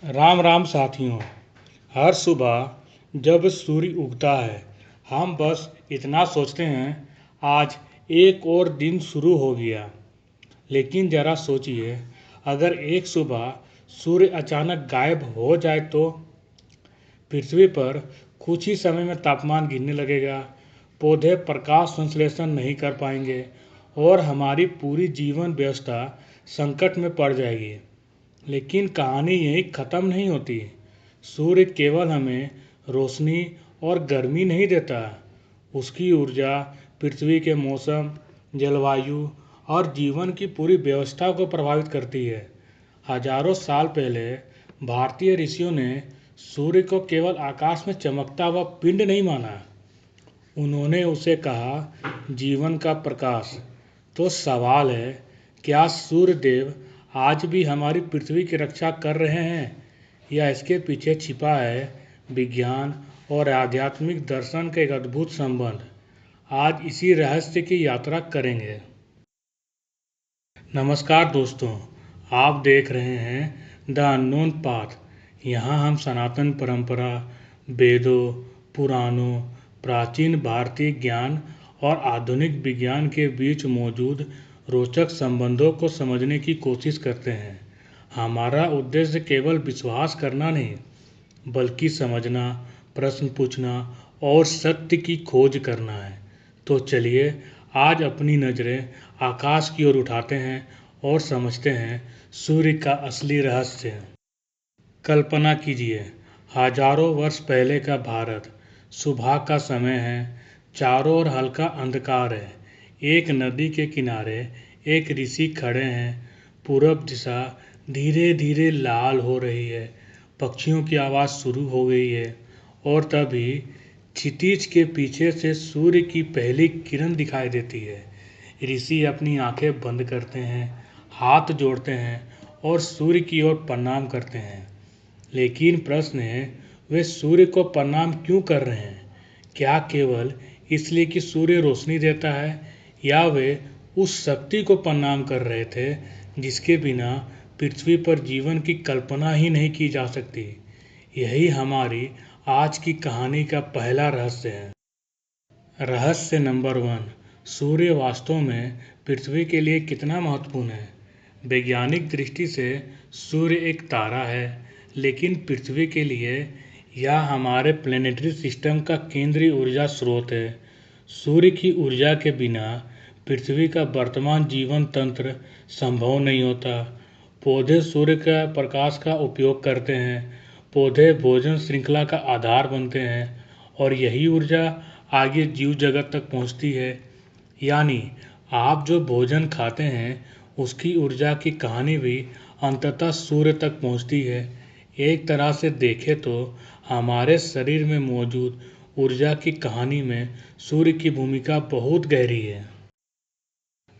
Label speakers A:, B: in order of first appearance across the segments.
A: राम राम साथियों। हर सुबह जब सूर्य उगता है हम बस इतना सोचते हैं, आज एक और दिन शुरू हो गया। लेकिन ज़रा सोचिए, अगर एक सुबह सूर्य अचानक गायब हो जाए तो पृथ्वी पर कुछ ही समय में तापमान गिरने लगेगा, पौधे प्रकाश संश्लेषण नहीं कर पाएंगे और हमारी पूरी जीवन व्यवस्था संकट में पड़ जाएगी। लेकिन कहानी यहीं ख़त्म नहीं होती। सूर्य केवल हमें रोशनी और गर्मी नहीं देता, उसकी ऊर्जा पृथ्वी के मौसम, जलवायु और जीवन की पूरी व्यवस्था को प्रभावित करती है। हजारों साल पहले भारतीय ऋषियों ने सूर्य को केवल आकाश में चमकता हुआ पिंड नहीं माना, उन्होंने उसे कहा जीवन का प्रकाश। तो सवाल है, क्या सूर्य देव आज भी हमारी पृथ्वी की रक्षा कर रहे हैं, या इसके पीछे छिपा है विज्ञान और आध्यात्मिक दर्शन का एक अद्भुत संबंध। आज इसी रहस्य की यात्रा करेंगे। नमस्कार दोस्तों, आप देख रहे हैं द अननोन पाथ। यहाँ हम सनातन परंपरा, वेदों, पुराणों, प्राचीन भारतीय ज्ञान और आधुनिक विज्ञान के बीच मौजूद रोचक संबंधों को समझने की कोशिश करते हैं। हमारा उद्देश्य केवल विश्वास करना नहीं, बल्कि समझना, प्रश्न पूछना और सत्य की खोज करना है। तो चलिए आज अपनी नज़रें आकाश की ओर उठाते हैं और समझते हैं सूर्य का असली रहस्य। कल्पना कीजिए, हजारों वर्ष पहले का भारत। सुबह का समय है, चारों ओर हल्का अंधकार है। एक नदी के किनारे एक ऋषि खड़े हैं। पूरब दिशा धीरे धीरे लाल हो रही है, पक्षियों की आवाज़ शुरू हो गई है और तभी क्षितिज के पीछे से सूर्य की पहली किरण दिखाई देती है। ऋषि अपनी आंखें बंद करते हैं, हाथ जोड़ते हैं और सूर्य की ओर प्रणाम करते हैं। लेकिन प्रश्न है, वे सूर्य को प्रणाम क्यों कर रहे हैं? क्या केवल इसलिए कि सूर्य रोशनी देता है, या वे उस शक्ति को प्रणाम कर रहे थे जिसके बिना पृथ्वी पर जीवन की कल्पना ही नहीं की जा सकती? यही हमारी आज की कहानी का पहला रहस्य है। रहस्य नंबर 1, सूर्य वास्तव में पृथ्वी के लिए कितना महत्वपूर्ण है। वैज्ञानिक दृष्टि से सूर्य एक तारा है, लेकिन पृथ्वी के लिए यह हमारे प्लेनेटरी सिस्टम का केंद्रीय ऊर्जा स्रोत है। सूर्य की ऊर्जा के बिना पृथ्वी का वर्तमान जीवन तंत्र संभव नहीं होता। पौधे सूर्य का प्रकाश का उपयोग करते हैं, पौधे भोजन श्रृंखला का आधार बनते हैं और यही ऊर्जा आगे जीव जगत तक पहुंचती है। यानी आप जो भोजन खाते हैं उसकी ऊर्जा की कहानी भी अंततः सूर्य तक पहुंचती है। एक तरह से देखें तो हमारे शरीर में मौजूद ऊर्जा की कहानी में सूर्य की भूमिका बहुत गहरी है।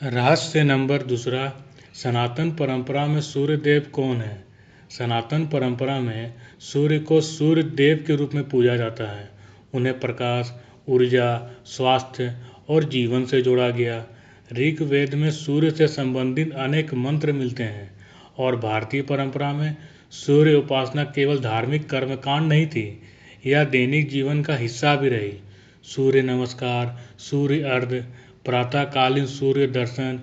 A: रहस्य नंबर 2, सनातन परंपरा में सूर्य देव कौन है? सनातन परंपरा में सूर्य को सूर्य देव के रूप में पूजा जाता है। उन्हें प्रकाश, ऊर्जा, स्वास्थ्य और जीवन से जोड़ा गया। ऋग्वेद में सूर्य से संबंधित अनेक मंत्र मिलते हैं और भारतीय परंपरा में सूर्य उपासना केवल धार्मिक कर्मकांड नहीं थी, यह दैनिक जीवन का हिस्सा भी रही। सूर्य नमस्कार, सूर्य अर्घ्य, प्रातःकालीन सूर्य दर्शन,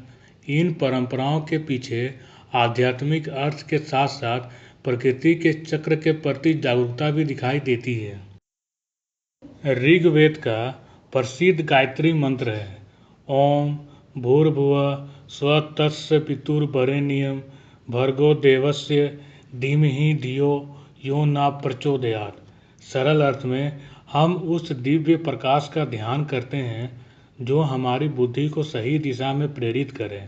A: इन परंपराओं के पीछे आध्यात्मिक अर्थ के साथ साथ प्रकृति के चक्र के प्रति जागरूकता भी दिखाई देती है। ऋग्वेद का प्रसिद्ध गायत्री मंत्र है, ओम भूर्भुवः स्वः तस्य पितुर्वरेण्यं भर्गो देवस्य धीमहि धियो यो न प्रचोदयात्। सरल अर्थ में हम उस दिव्य प्रकाश का ध्यान करते हैं जो हमारी बुद्धि को सही दिशा में प्रेरित करे।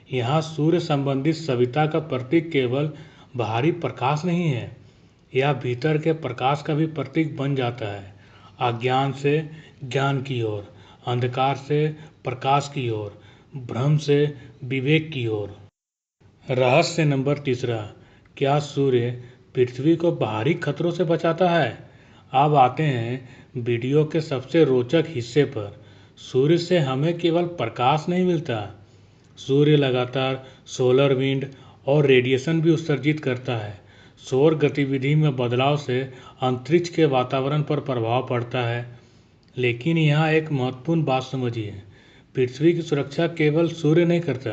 A: यहाँ सूर्य संबंधित सविता का प्रतीक केवल बाहरी प्रकाश नहीं है, यह भीतर के प्रकाश का भी प्रतीक बन जाता है। अज्ञान से ज्ञान की ओर, अंधकार से प्रकाश की ओर, भ्रम से विवेक की ओर। रहस्य नंबर 3, क्या सूर्य पृथ्वी को बाहरी खतरों से बचाता है? अब आते हैं वीडियो के सबसे रोचक हिस्से पर। सूर्य से हमें केवल प्रकाश नहीं मिलता, सूर्य लगातार सोलर विंड और रेडिएशन भी उत्सर्जित करता है। सौर गतिविधि में बदलाव से अंतरिक्ष के वातावरण पर प्रभाव पड़ता है। लेकिन यहाँ एक महत्वपूर्ण बात समझिए, पृथ्वी की सुरक्षा केवल सूर्य नहीं करता।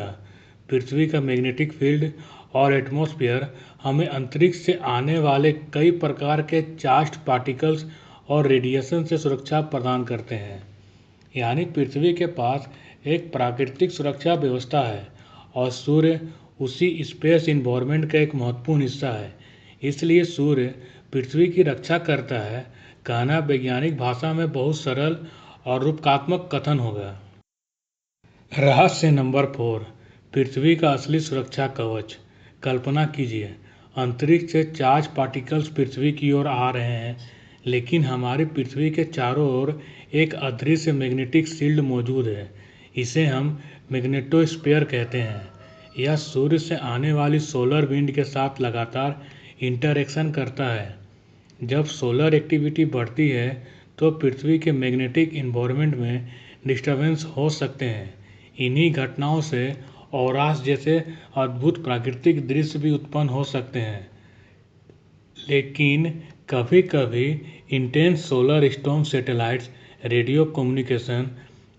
A: पृथ्वी का मैग्नेटिक फील्ड और एटमॉस्फेयर हमें अंतरिक्ष से आने वाले कई प्रकार के चार्ज्ड पार्टिकल्स और रेडिएशन से सुरक्षा प्रदान करते हैं। यानी पृथ्वी के पास एक प्राकृतिक सुरक्षा व्यवस्था है और सूर्य उसी स्पेस इन्वायरमेंट का एक महत्वपूर्ण हिस्सा है। इसलिए सूर्य पृथ्वी की रक्षा करता है कहना वैज्ञानिक भाषा में बहुत सरल और रूपकात्मक कथन होगा। रहस्य नंबर 4, पृथ्वी का असली सुरक्षा कवच। कल्पना कीजिए, अंतरिक्ष से चार्ज पार्टिकल्स पृथ्वी की ओर आ रहे हैं, लेकिन हमारी पृथ्वी के चारों ओर एक अदृश्य मैग्नेटिक शील्ड मौजूद है। इसे हम मैग्नेटोस्फीयर कहते हैं। यह सूर्य से आने वाली सोलर विंड के साथ लगातार इंटरैक्शन करता है। जब सोलर एक्टिविटी बढ़ती है तो पृथ्वी के मैग्नेटिक इन्वायरमेंट में डिस्टर्बेंस हो सकते हैं। इन्हीं घटनाओं से औरास जैसे अद्भुत प्राकृतिक दृश्य भी उत्पन्न हो सकते हैं। लेकिन कभी कभी intense solar storm satellites, radio communication,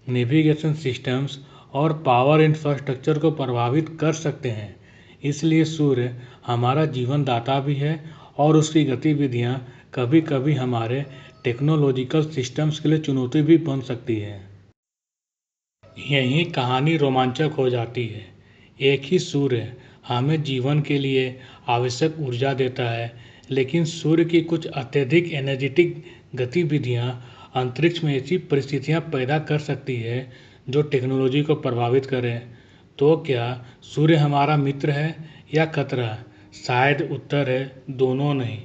A: navigation systems और पावर इंफ्रास्ट्रक्चर को प्रभावित कर सकते हैं। इसलिए सूर्य हमारा जीवन दाता भी है और उसकी गतिविधियां कभी कभी हमारे टेक्नोलॉजिकल सिस्टम्स के लिए चुनौती भी बन सकती है। यही कहानी रोमांचक हो जाती है। एक ही सूर्य हमें जीवन के लिए आवश्यक ऊर्जा देता है, लेकिन सूर्य की कुछ अत्यधिक एनर्जेटिक गतिविधियां अंतरिक्ष में ऐसी परिस्थितियां पैदा कर सकती है जो टेक्नोलॉजी को प्रभावित करें। तो क्या सूर्य हमारा मित्र है या खतरा? शायद उत्तर है दोनों नहीं।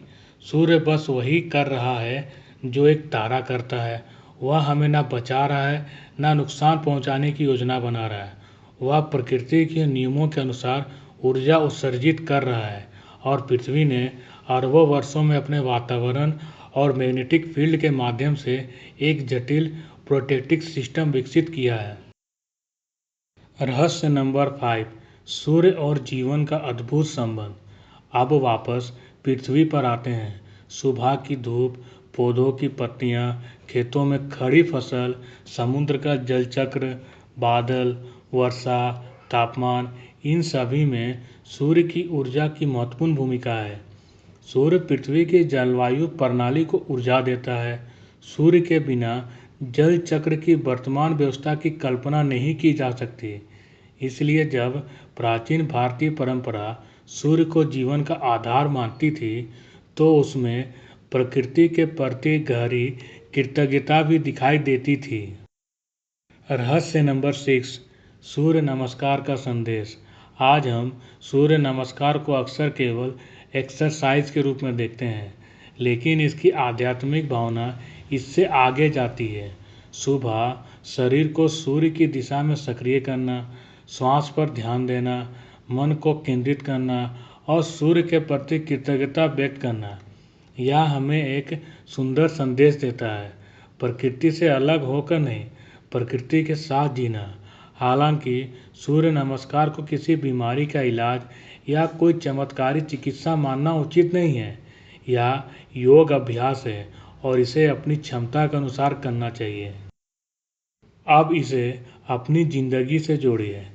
A: सूर्य बस वही कर रहा है जो एक तारा करता है। वह हमें ना बचा रहा है ना नुकसान पहुंचाने की योजना बना रहा है। वह प्रकृति के नियमों के अनुसार ऊर्जा उत्सर्जित कर रहा है और पृथ्वी ने अरबों वर्षों में अपने वातावरण और मैग्नेटिक फील्ड के माध्यम से एक जटिल प्रोटेक्टिव सिस्टम विकसित किया है। रहस्य नंबर 5, सूर्य और जीवन का अद्भुत संबंध। अब वापस पृथ्वी पर आते हैं। सुबह की धूप, पौधों की पत्तियां, खेतों में खड़ी फसल, समुद्र का जलचक्र, बादल, वर्षा, तापमान, इन सभी में सूर्य की ऊर्जा की महत्वपूर्ण भूमिका है। सूर्य पृथ्वी की जलवायु प्रणाली को ऊर्जा देता है। सूर्य के बिना जल चक्र की वर्तमान व्यवस्था की कल्पना नहीं की जा सकती। इसलिए जब प्राचीन भारतीय परंपरा सूर्य को जीवन का आधार मानती थी, तो उसमें प्रकृति के प्रति गहरी कृतज्ञता भी दिखाई देती थी। रहस्य नंबर 6, सूर्य नमस्कार का संदेश। आज हम सूर्य नमस्कार को अक्सर केवल एक्सरसाइज के रूप में देखते हैं, लेकिन इसकी आध्यात्मिक भावना इससे आगे जाती है। सुबह शरीर को सूर्य की दिशा में सक्रिय करना, श्वास पर ध्यान देना, मन को केंद्रित करना और सूर्य के प्रति कृतज्ञता व्यक्त करना, यह हमें एक सुंदर संदेश देता है। प्रकृति से अलग होकर नहीं, प्रकृति के साथ जीना। हालांकि सूर्य नमस्कार को किसी बीमारी का इलाज या कोई चमत्कारी चिकित्सा मानना उचित नहीं है। यह योग अभ्यास है और इसे अपनी क्षमता के अनुसार करना चाहिए। अब इसे अपनी जिंदगी से जोड़िए।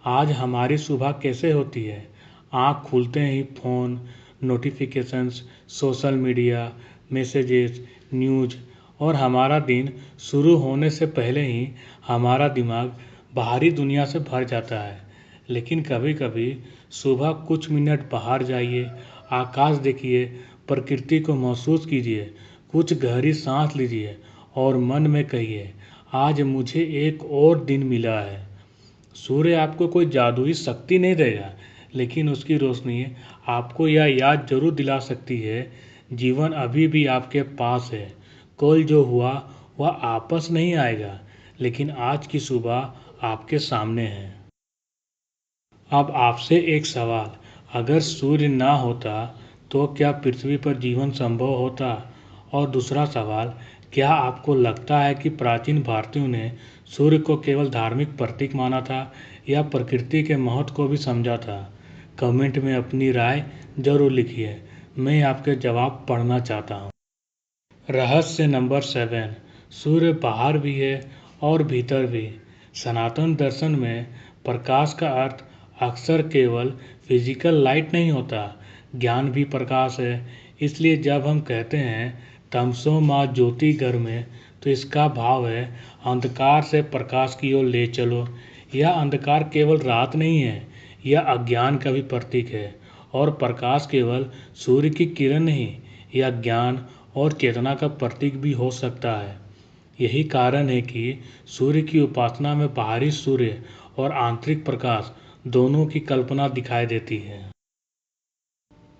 A: आज हमारी सुबह कैसे होती है? आँख खुलते ही phone, notifications, social media, messages, news और हमारा दिन शुरू होने से पहले ही हमारा दिमाग बाहरी दुनिया से भर जाता है। लेकिन कभी कभी सुबह कुछ मिनट बाहर जाइए, आकाश देखिए, प्रकृति को महसूस कीजिए, कुछ गहरी सांस लीजिए और मन में कहिए, आज मुझे एक और दिन मिला है। सूर्य आपको कोई जादुई शक्ति नहीं देगा, लेकिन उसकी रोशनी आपको यह याद जरूर दिला सकती है, जीवन अभी भी आपके पास है। कल जो हुआ वह वापस नहीं आएगा, लेकिन आज की सुबह आपके सामने है। अब आपसे एक सवाल, अगर सूर्य ना होता तो क्या पृथ्वी पर जीवन संभव होता? और दूसरा सवाल, क्या आपको लगता है कि प्राचीन भारतीयों ने सूर्य को केवल धार्मिक प्रतीक माना था या प्रकृति के महत्व को भी समझा था? कमेंट में अपनी राय जरूर लिखिए। मैं आपके जवाब पढ़ना चाहता हूँ। रहस्य नंबर 7, सूर्य बाहर भी है और भीतर भी। सनातन दर्शन में प्रकाश का अर्थ अक्सर केवल फिजिकल लाइट नहीं होता, ज्ञान भी प्रकाश है। इसलिए जब हम कहते हैं तमसो माँ ज्योति घर में, तो इसका भाव है अंधकार से प्रकाश की ओर ले चलो। यह अंधकार केवल रात नहीं है, यह अज्ञान का भी प्रतीक है। और प्रकाश केवल सूर्य की किरण नहीं, यह ज्ञान और चेतना का प्रतीक भी हो सकता है। यही कारण है कि सूर्य की उपासना में बाहरी सूर्य और आंतरिक प्रकाश दोनों की कल्पना दिखाई देती है।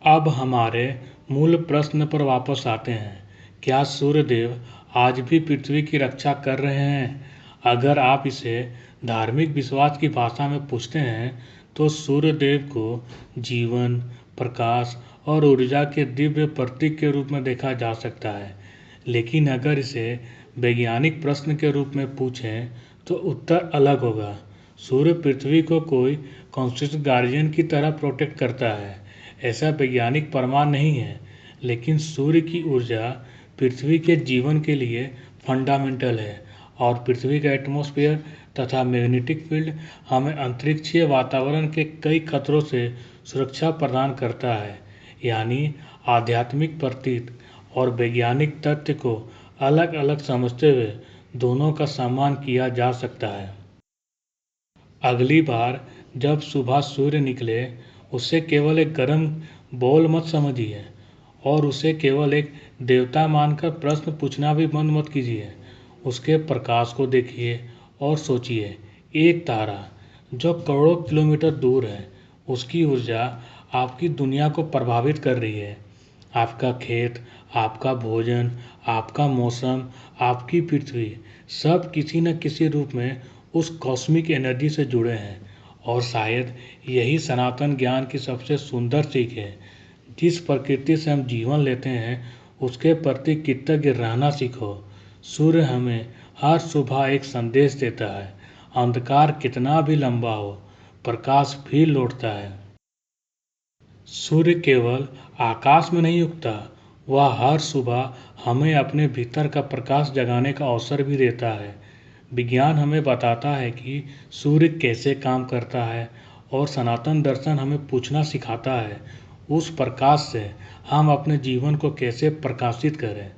A: अब हमारे मूल प्रश्न पर वापस आते हैं। क्या सूर्यदेव आज भी पृथ्वी की रक्षा कर रहे हैं? अगर आप इसे धार्मिक विश्वास की भाषा में पूछते हैं तो सूर्यदेव को जीवन, प्रकाश और ऊर्जा के दिव्य प्रतीक के रूप में देखा जा सकता है। लेकिन अगर इसे वैज्ञानिक प्रश्न के रूप में पूछें तो उत्तर अलग होगा। सूर्य पृथ्वी को कोई कॉन्स्टेंट गार्जियन की तरह प्रोटेक्ट करता है, ऐसा वैज्ञानिक प्रमाण नहीं है। लेकिन सूर्य की ऊर्जा पृथ्वी के जीवन के लिए फंडामेंटल है और पृथ्वी का एटमॉस्फेयर तथा मैग्नेटिक फील्ड हमें अंतरिक्षीय वातावरण के कई खतरों से सुरक्षा प्रदान करता है। यानी आध्यात्मिक प्रतीक और वैज्ञानिक तथ्य को अलग अलग समझते हुए दोनों का सम्मान किया जा सकता है। अगली बार जब सुबह सूर्य निकले, उसे केवल एक गर्म बॉल मत समझिए और उसे केवल एक देवता मानकर प्रश्न पूछना भी बंद मत कीजिए। उसके प्रकाश को देखिए और सोचिए, एक तारा जो करोड़ों किलोमीटर दूर है, उसकी ऊर्जा आपकी दुनिया को प्रभावित कर रही है। आपका खेत, आपका भोजन, आपका मौसम, आपकी पृथ्वी, सब किसी न किसी रूप में उस कॉस्मिक एनर्जी से जुड़े हैं। और शायद यही सनातन ज्ञान की सबसे सुंदर सीख है। जिस प्रकृति से हम जीवन लेते हैं उसके प्रति कृतज्ञ रहना सीखो। सूर्य हमें हर सुबह एक संदेश देता है, अंधकार कितना भी लंबा हो, प्रकाश फिर लौटता है। सूर्य केवल आकाश में नहीं उगता, वह हर सुबह हमें अपने भीतर का प्रकाश जगाने का अवसर भी देता है। विज्ञान हमें बताता है कि सूर्य कैसे काम करता है और सनातन दर्शन हमें पूछना सिखाता है उस प्रकाश से हम अपने जीवन को कैसे प्रकाशित करें।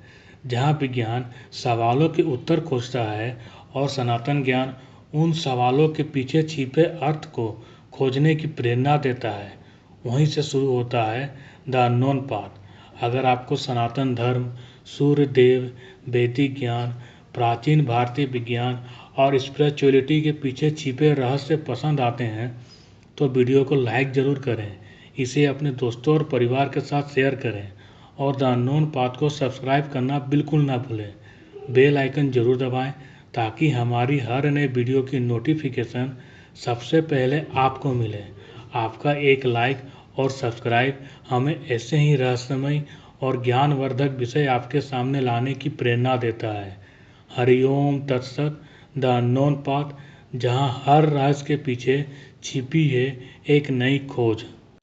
A: जहाँ विज्ञान सवालों के उत्तर खोजता है और सनातन ज्ञान उन सवालों के पीछे छिपे अर्थ को खोजने की प्रेरणा देता है, वहीं से शुरू होता है द अननोन पाथ। अगर आपको सनातन धर्म, सूर्य देव, वैदिक ज्ञान, प्राचीन भारतीय विज्ञान और स्पिरिचुअलिटी के पीछे छिपे रहस्य पसंद आते हैं तो वीडियो को लाइक ज़रूर करें, इसे अपने दोस्तों और परिवार के साथ शेयर करें और द अननोन पाथ को सब्सक्राइब करना बिल्कुल ना भूलें। बेल आइकन ज़रूर दबाएं ताकि हमारी हर नए वीडियो की नोटिफिकेशन सबसे पहले आपको मिले। आपका एक लाइक और सब्सक्राइब हमें ऐसे ही रहस्यमय और ज्ञानवर्धक विषय आपके सामने लाने की प्रेरणा देता है। हरिओम तत्सत। द अननोन पाथ, जहाँ हर राज के पीछे छिपी है एक नई खोज।